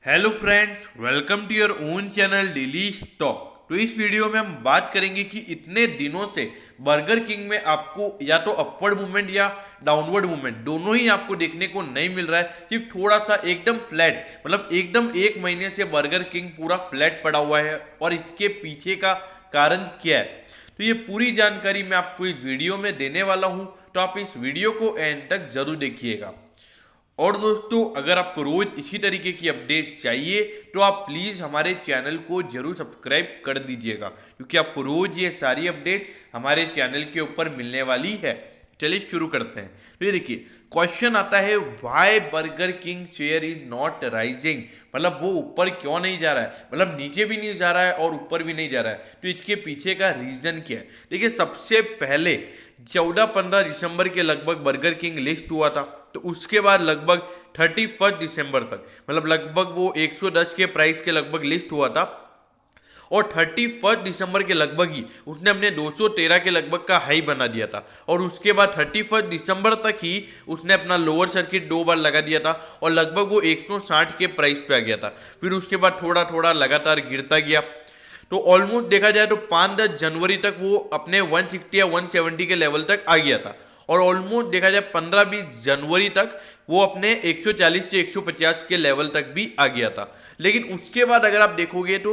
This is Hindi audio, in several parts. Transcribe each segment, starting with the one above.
Hello friends, welcome to your own channel daily stock. तो इस वीडियो में हम बात करेंगे कि इतने दिनों से बर्गर किंग में आपको या तो अपवर्ड मूवमेंट या डाउनवर्ड मूवमेंट दोनों ही आपको देखने को नहीं मिल रहा है। सिर्फ थोड़ा सा एकदम फ्लैट, मतलब एकदम एक महीने से बर्गर किंग पूरा फ्लैट पड़ा हुआ है। और इसके पीछे का कारण क्या है, तो ये पूरी जानकारी मैं आपको इस वीडियो में देने वाला हूं। तो आप इस वीडियो को एंड तक जरूर देखिएगा। और दोस्तों, अगर आपको रोज इसी तरीके की अपडेट चाहिए तो आप प्लीज़ हमारे चैनल को जरूर सब्सक्राइब कर दीजिएगा, क्योंकि आपको रोज ये सारी अपडेट हमारे चैनल के ऊपर मिलने वाली है। चलिए शुरू करते हैं। तो ये देखिए, क्वेश्चन आता है why burger king share is not rising, मतलब वो ऊपर क्यों नहीं जा रहा है, मतलब नीचे भी नहीं जा रहा है और ऊपर भी नहीं जा रहा है। तो इसके पीछे का रीजन क्या है? देखिए, सबसे पहले 14-15 दिसंबर के लगभग बर्गर किंग लिस्ट हुआ था। तो उसके बाद लगभग 31 दिसंबर तक, मतलब लगभग वो 110 के प्राइस के लगभग लिस्ट हुआ था। और 31 दिसंबर के लगभग ही उसने अपने 213 के लगभग का हाई बना दिया था। और उसके बाद 31 दिसंबर तक ही उसने अपना लोअर सर्किट 2 बार लगा दिया था और लगभग वो 160 के प्राइस पे आ गया था। फिर उसके बाद थोड़ा थोड़ा लगातार गिरता गया। तो ऑलमोस्ट देखा जाए तो 5-10 जनवरी तक वो अपने 160 या 170 के लेवल तक आ गया था। और ऑलमोस्ट देखा जाए 15-20 जनवरी तक वो अपने 140 से 150 के लेवल तक भी आ गया था। लेकिन उसके बाद अगर आप देखोगे तो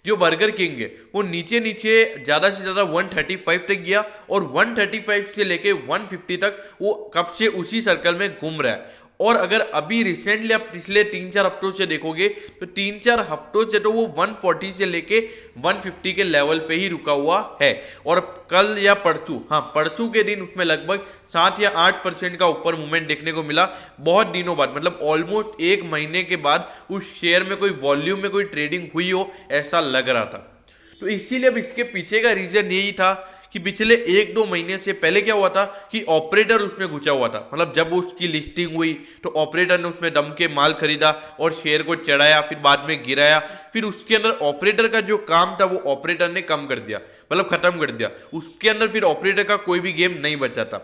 जो बर्गर किंग है वो नीचे नीचे ज़्यादा से ज़्यादा 135 तक गया। और 135 से लेके 150 तक वो कब से उसी सर्कल में घूम रहा है। और अगर अभी रिसेंटली आप पिछले 3-4 हफ्तों से देखोगे तो 3-4 हफ्तों से तो वो 140 से लेके 150 के लेवल पे ही रुका हुआ है। और कल या परसों, हाँ परसों के दिन उसमें लगभग 7 या 8% का ऊपर मूवमेंट देखने को मिला। बहुत दिनों बाद, मतलब ऑलमोस्ट एक महीने के बाद उस शेयर में कोई वॉल्यूम में कोई ट्रेडिंग हुई हो ऐसा लग रहा था। तो इसीलिए अब इसके पीछे का रीजन यही था कि पिछले 1-2 महीने से पहले क्या हुआ था कि ऑपरेटर उसमें घुसा हुआ था। मतलब जब उसकी लिस्टिंग हुई तो ऑपरेटर ने उसमें दम के माल खरीदा और शेयर को चढ़ाया, फिर बाद में गिराया। फिर उसके अंदर ऑपरेटर का जो काम था वो ऑपरेटर ने कम कर दिया, मतलब खत्म कर दिया। उसके अंदर फिर ऑपरेटर का कोई भी गेम नहीं बचा था।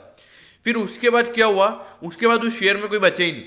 फिर उसके बाद क्या हुआ, उसके बाद उस शेयर में कोई बचा ही नहीं।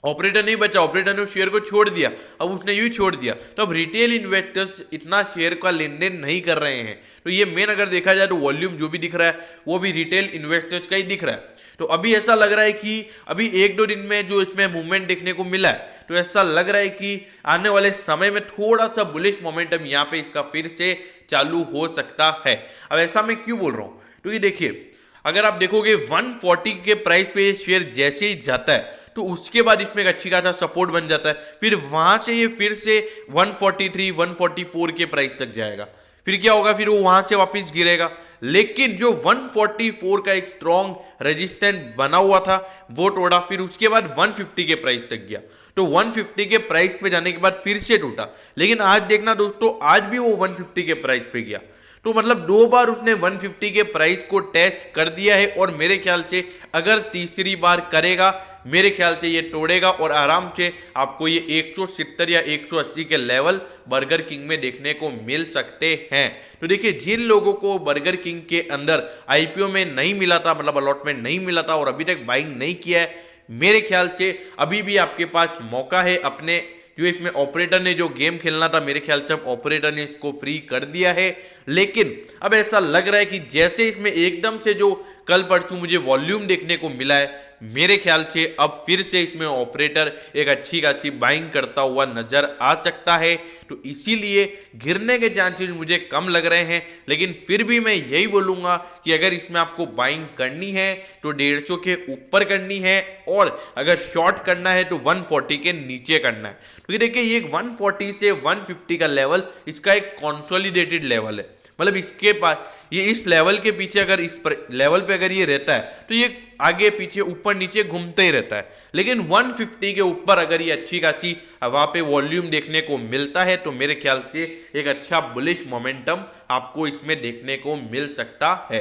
ऑपरेटर नहीं बचा, ऑपरेटर ने उस शेयर को छोड़ दिया। अब उसने यूं छोड़ दिया तो अब रिटेल इन्वेस्टर्स इतना शेयर का लेन देन नहीं कर रहे हैं। तो ये मेन अगर देखा जाए तो वॉल्यूम जो भी दिख रहा है वो भी रिटेल इन्वेस्टर्स का ही दिख रहा है। तो अभी ऐसा लग रहा है कि अभी 1-2 दिन में जो इसमें मूवमेंट देखने को मिला है, तो ऐसा लग रहा है कि आने वाले समय में थोड़ा सा बुलिश मोमेंटम यहाँ पे इसका फिर से चालू हो सकता है। अब ऐसा मैं क्यों बोल रहा हूँ, तो ये देखिए, अगर आप देखोगे 140 के प्राइस पे शेयर जैसे ही जाता है तो उसके बाद इसमें एक अच्छी खासा सपोर्ट बन जाता है। फिर वहां से ये फिर से 143 144 के प्राइस तक जाएगा। फिर क्या होगा, फिर वो वहां से वापस गिरेगा। लेकिन जो 144 का एक स्ट्रॉन्ग रेजिस्टेंस बना हुआ था वो तोड़ा, फिर उसके बाद 150 के प्राइस तक गया। तो 150 के प्राइस पे जाने के बाद फिर से टूटा। लेकिन आज देखना दोस्तों, आज भी वो 150 के प्राइस पे गया। तो मतलब 2 बार उसने 150 के प्राइस को टेस्ट कर दिया है। और मेरे ख्याल से अगर तीसरी बार करेगा, मेरे ख्याल से ये तोड़ेगा और आराम से आपको ये 170 या 180 के लेवल बर्गर किंग में देखने को मिल सकते हैं। तो देखिए, जिन लोगों को बर्गर किंग के अंदर आईपीओ में नहीं मिला था, मतलब अलॉटमेंट नहीं मिला था और अभी तक बाइंग नहीं किया है, मेरे ख्याल से अभी भी आपके पास मौका है। अपने जो इसमें ऑपरेटर ने जो गेम खेलना था, मेरे ख्याल से अब ऑपरेटर ने इसको फ्री कर दिया है। लेकिन अब ऐसा लग रहा है कि जैसे इसमें एकदम से जो कल परसों मुझे वॉल्यूम देखने को मिला है, मेरे ख्याल से अब फिर से इसमें ऑपरेटर एक अच्छी खासी बाइंग करता हुआ नजर आ सकता है। तो इसीलिए गिरने के चांसेस मुझे कम लग रहे हैं। लेकिन फिर भी मैं यही बोलूंगा कि अगर इसमें आपको बाइंग करनी है तो 150 के ऊपर करनी है, और अगर शॉर्ट करना है तो 140 के नीचे करना है। तो ये देखिए, ये 140 से 150 का लेवल इसका एक कॉन्सोलिडेटेड लेवल है। मतलब इसके पास ये इस लेवल के पीछे अगर इस लेवल पे अगर ये रहता है तो ये आगे पीछे ऊपर नीचे घूमते ही रहता है। लेकिन 150 के ऊपर अगर ये अच्छी खासी वहां पे वॉल्यूम देखने को मिलता है तो मेरे ख्याल से एक अच्छा बुलिश मोमेंटम आपको इसमें देखने को मिल सकता है।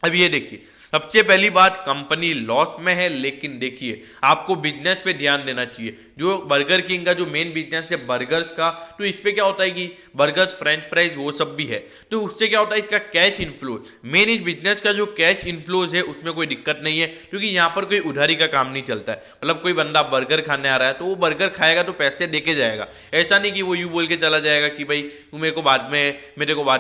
अब ये देखिए, सबसे पहली बात, कंपनी लॉस में है, लेकिन देखिए आपको बिजनेस पे ध्यान देना चाहिए। जो बर्गर किंग का जो मेन बिजनेस है बर्गर्स का, तो इस पे क्या होता है कि बर्गर्स, फ्रेंच फ्राइज वो सब भी है, तो उससे क्या होता है इसका कैश इन्फ्लोज, मेन इस बिजनेस का जो कैश इन्फ्लोज है उसमें कोई दिक्कत नहीं है, क्योंकि यहाँ पर कोई उधारी का काम नहीं चलता है। मतलब कोई बंदा बर्गर खाने आ रहा है तो वो बर्गर खाएगा तो पैसे देके जाएगा, ऐसा नहीं कि वो यूँ बोल के चला जाएगा कि भाई तू मेरे को बाद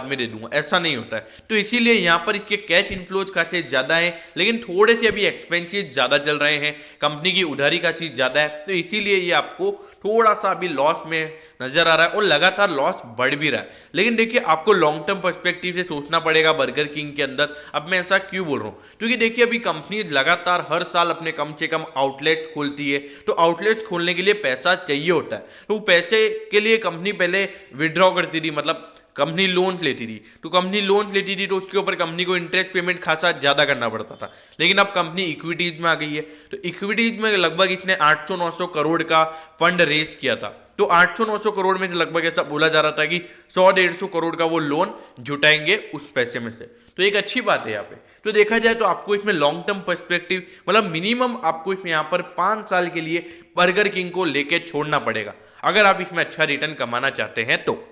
में दे दूंगा, ऐसा नहीं होता है। तो इसीलिए यहाँ पर इसके कैश इन्फ्लोज खासे ज़्यादा है, लेकिन थोड़े से अभी एक्सपेंसेस ज़्यादा चल रहे हैं, कंपनी की उधारी का चीज़ ज़्यादा है, तो इसीलिए ये आपको थोड़ा सा अभी लॉस में नजर आ रहा है और लगातार लॉस बढ़ भी रहा है। लेकिन देखिए आपको लॉन्ग टर्म पर्सपेक्टिव से सोचना पड़ेगा बर्गर किंग के अंदर। अब मैं ऐसा क्यों बोल रहा हूँ, क्योंकि देखिए अभी कंपनी लगातार हर साल अपने कम से कम आउटलेट खोलती है, तो आउटलेट खोलने के लिए पैसा चाहिए होता है, तो पैसे के लिए कंपनी पहले विड्रॉ करती थी, मतलब कंपनी लोन्स लेती थी, तो उसके ऊपर कंपनी को इंटरेस्ट पेमेंट खासा ज़्यादा करना पड़ता था। लेकिन अब कंपनी इक्विटीज़ में आ गई है, तो इक्विटीज़ में लगभग इसने 800-900 करोड़ का फंड रेज किया था, तो 800-900 करोड़ में से लगभग ऐसा बोला जा रहा था कि 100-150 करोड़ का वो लोन जुटाएंगे उस पैसे में से, तो एक अच्छी बात है यहाँ पे। तो देखा जाए तो आपको इसमें लॉन्ग टर्म पर्सपेक्टिव, मतलब मिनिमम आपको इसमें यहाँ पर 5 साल के लिए बर्गर किंग को लेके छोड़ना पड़ेगा अगर आप इसमें अच्छा रिटर्न कमाना चाहते हैं तो।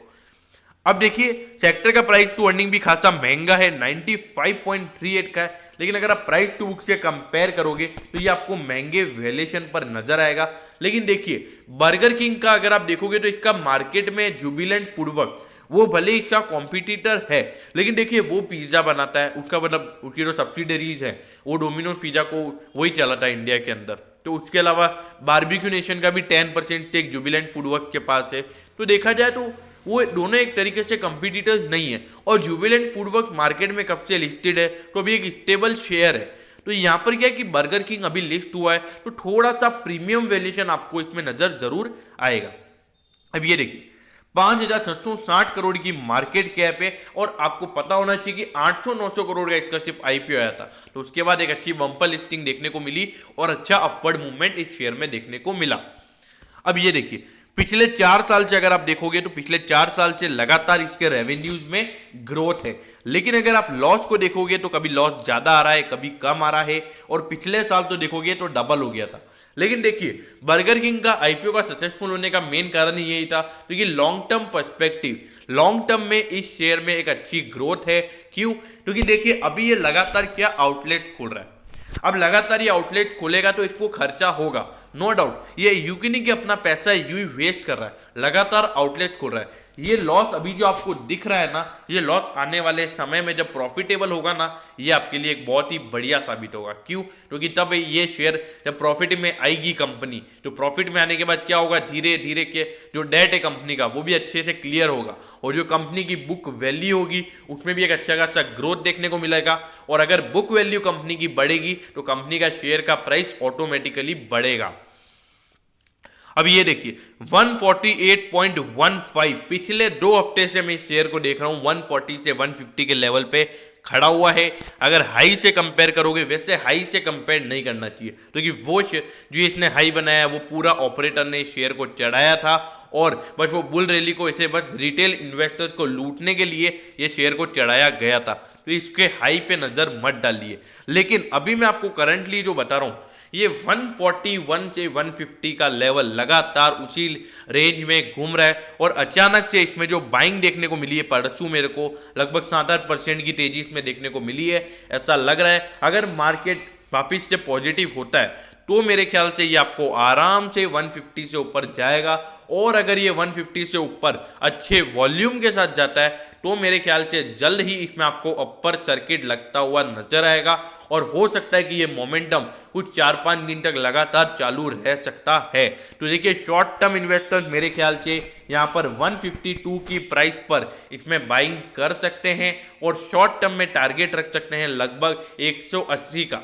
अब देखिए सेक्टर का प्राइस टू अर्निंग भी खासा महंगा है, 95.38 का है, लेकिन अगर आप प्राइस टू बुक से कंपेयर करोगे तो ये आपको महंगे वैल्यूएशन पर नजर आएगा। लेकिन देखिए बर्गर किंग का अगर आप देखोगे तो इसका मार्केट में जुबिलेंट फूडवर्क्स, वो भले इसका कॉम्पिटिटर है, लेकिन देखिए वो पिज्ज़ा बनाता है, उसका मतलब उसकी जो सब्सिडरीज है वो डोमिनोज पिज्ज़ा को वही चलाता है इंडिया के अंदर। तो उसके अलावा बारबेक्यू नेशन का भी 10% स्टेक जुबिलेंट फूडवर्क्स के पास है। तो देखा जाए तो वो दोनों एक तरीके से कंपटीटर्स नहीं है, और जुबिलेंट फूडवर्क्स मार्केट में कब से लिस्टेड है तो अभी एक स्टेबल शेयर है। तो यहाँ पर क्या है कि बर्गर किंग अभी लिस्ट हुआ है, तो थोड़ा सा प्रीमियम वैल्यूएशन आपको इसमें नजर जरूर आएगा। अब ये देखिए 5,760 करोड़ की मार्केट कैप है, और आपको पता होना चाहिए कि 800-900 करोड़ का इसका सिर्फ आईपीओ आया था, तो उसके बाद एक अच्छी बम्पर लिस्टिंग देखने को मिली और अच्छा अपवर्ड मूवमेंट इस शेयर में देखने को मिला। अब ये देखिए पिछले 4 साल से अगर आप देखोगे तो पिछले 4 साल से लगातार इसके रेवेन्यूज में ग्रोथ है, लेकिन अगर आप लॉस को देखोगे तो कभी लॉस ज्यादा आ रहा है, कभी कम आ रहा है, और पिछले साल तो देखोगे तो डबल हो गया था। लेकिन देखिए बर्गर किंग का आईपीओ का सक्सेसफुल होने का मेन कारण यही था क्योंकि long term perspective, long term में इस शेयर में एक अच्छी ग्रोथ है। क्यों? क्योंकि देखिए अभी ये लगातार क्या आउटलेट खोल रहा है, अब लगातार ये आउटलेट खोलेगा तो इसको खर्चा होगा, नो डाउट। ये यूं की नहीं कि अपना पैसा यूं ही वेस्ट कर रहा है, लगातार आउटलेट खोल रहा है। ये लॉस अभी जो आपको दिख रहा है ना, ये लॉस आने वाले समय में जब प्रॉफिटेबल होगा ना, ये आपके लिए एक बहुत ही बढ़िया साबित होगा। क्यों? क्योंकि तब ये शेयर जब प्रॉफिट में आएगी कंपनी, तो प्रॉफिट में आने के बाद क्या होगा, धीरे धीरे के जो डेट है कंपनी का वो भी अच्छे से क्लियर होगा, और जो कंपनी की बुक वैल्यू होगी उसमें भी एक अच्छा खासा ग्रोथ देखने को मिलेगा। और अगर बुक वैल्यू कंपनी की बढ़ेगी तो कंपनी का शेयर का प्राइस ऑटोमेटिकली बढ़ेगा। अब ये देखिए 148.15 पिछले 2 हफ्ते से मैं शेयर को देख रहा हूं 140 से 150 के लेवल पे खड़ा हुआ है। अगर हाई से कंपेयर करोगे, वैसे हाई से कंपेयर नहीं करना चाहिए क्योंकि वो जो इसने हाई बनाया वो पूरा ऑपरेटर ने शेयर को चढ़ाया था, और बस वो बुल रैली को ऐसे बस रिटेल इन्वेस्टर्स को लूटने के लिए ये शेयर को चढ़ाया गया था, तो इसके हाई पे नजर मत डालिए। लेकिन अभी मैं आपको करंटली जो बता रहा हूं, ये 141 से 150 का लेवल लगातार उसी रेंज में घूम रहा है, और अचानक से इसमें जो बाइंग देखने को मिली है परसों मेरे को लगभग 7-8% की तेजी इसमें देखने को मिली है। ऐसा लग रहा है अगर मार्केट वापिस से पॉजिटिव होता है तो मेरे ख्याल से ये आपको आराम से 150 से ऊपर जाएगा, और अगर ये 150 से ऊपर अच्छे वॉल्यूम के साथ जाता है तो मेरे ख्याल से जल्द ही इसमें आपको अपर सर्किट लगता हुआ नजर आएगा, और हो सकता है कि ये मोमेंटम कुछ 4-5 दिन तक लगातार चालू रह सकता है। तो देखिए शॉर्ट टर्म इन्वेस्टर्स मेरे ख्याल से यहाँ पर 152 की प्राइस पर इसमें बाइंग कर सकते हैं, और शॉर्ट टर्म में टारगेट रख सकते हैं लगभग 180 का।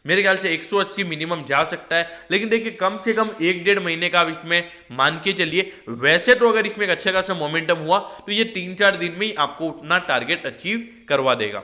मेरे ख्याल से 180 मिनिमम जा सकता है, लेकिन देखिए कम से कम 1-1.5 महीने का आप इसमें मान के चलिए। वैसे तो अगर इसमें एक अच्छा खासा मोमेंटम हुआ तो ये 3-4 दिन में ही आपको उतना टारगेट अचीव करवा देगा।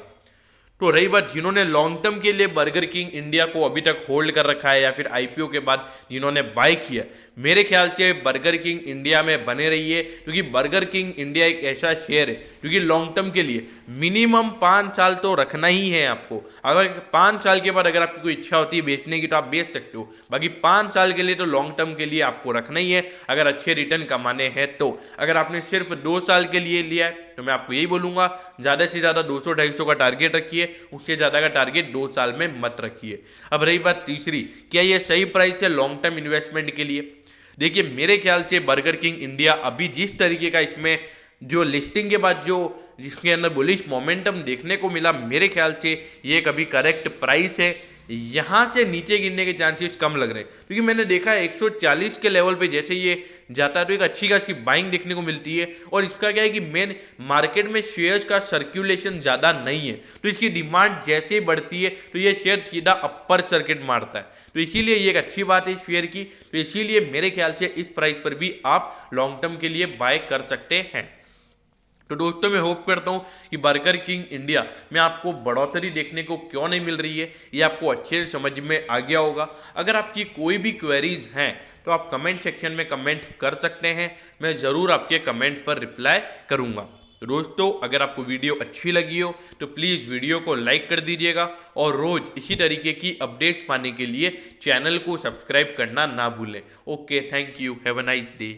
तो रही बात जिन्होंने लॉन्ग टर्म के लिए बर्गर किंग इंडिया को अभी तक होल्ड कर रखा है या फिर आईपीओ के बाद जिन्होंने बाय किया, मेरे ख्याल से बर्गर किंग इंडिया में बने रहिए, क्योंकि बर्गर किंग इंडिया एक ऐसा शेयर है क्योंकि लॉन्ग टर्म के लिए मिनिमम 5 साल तो रखना ही है आपको। अगर 5 साल के बाद अगर आपकी कोई इच्छा होती है बेचने की तो आप बेच सकते हो, बाकी 5 साल के लिए तो लॉन्ग टर्म के लिए आपको रखना ही है अगर अच्छे रिटर्न कमाने हैं तो। अगर आपने सिर्फ 2 साल के लिए लिया है तो मैं आपको यही बोलूंगा ज़्यादा से ज़्यादा 200-250 का टारगेट रखिए, उससे ज़्यादा का टारगेट 2 साल में मत रखिए। अब रही बात तीसरी, क्या ये सही प्राइस है लॉन्ग टर्म इन्वेस्टमेंट के लिए? देखिए मेरे ख्याल से बर्गर किंग इंडिया अभी जिस तरीके का इसमें जो लिस्टिंग के बाद जो जिसके अंदर बुलिश मोमेंटम देखने को मिला, मेरे ख्याल से ये कभी करेक्ट प्राइस है। यहाँ से नीचे गिरने के चांसेस कम लग रहे हैं क्योंकि मैंने देखा है 140 के लेवल पे जैसे ये जाता है तो एक अच्छी खासी बाइंग देखने को मिलती है। और इसका क्या है कि मेन मार्केट में शेयर्स का सर्कुलेशन ज़्यादा नहीं है, तो इसकी डिमांड जैसे ही बढ़ती है तो ये शेयर सीधा अपर सर्किट मारता है, तो इसीलिए ये एक अच्छी बात है इस शेयर की। तो इसीलिए मेरे ख्याल से इस प्राइस पर भी आप लॉन्ग टर्म के लिए बाय कर सकते हैं। तो दोस्तों मैं होप करता हूँ कि बर्गर किंग इंडिया में आपको बढ़ोतरी देखने को क्यों नहीं मिल रही है ये आपको अच्छे से समझ में आ गया होगा। अगर आपकी कोई भी क्वेरीज हैं तो आप कमेंट सेक्शन में कमेंट कर सकते हैं, मैं ज़रूर आपके कमेंट पर रिप्लाई करूँगा। तो दोस्तों अगर आपको वीडियो अच्छी लगी हो तो प्लीज़ वीडियो को लाइक कर दीजिएगा और रोज़ इसी तरीके की अपडेट्स पाने के लिए चैनल को सब्सक्राइब करना ना भूलें। Okay, thank you, have a nice day.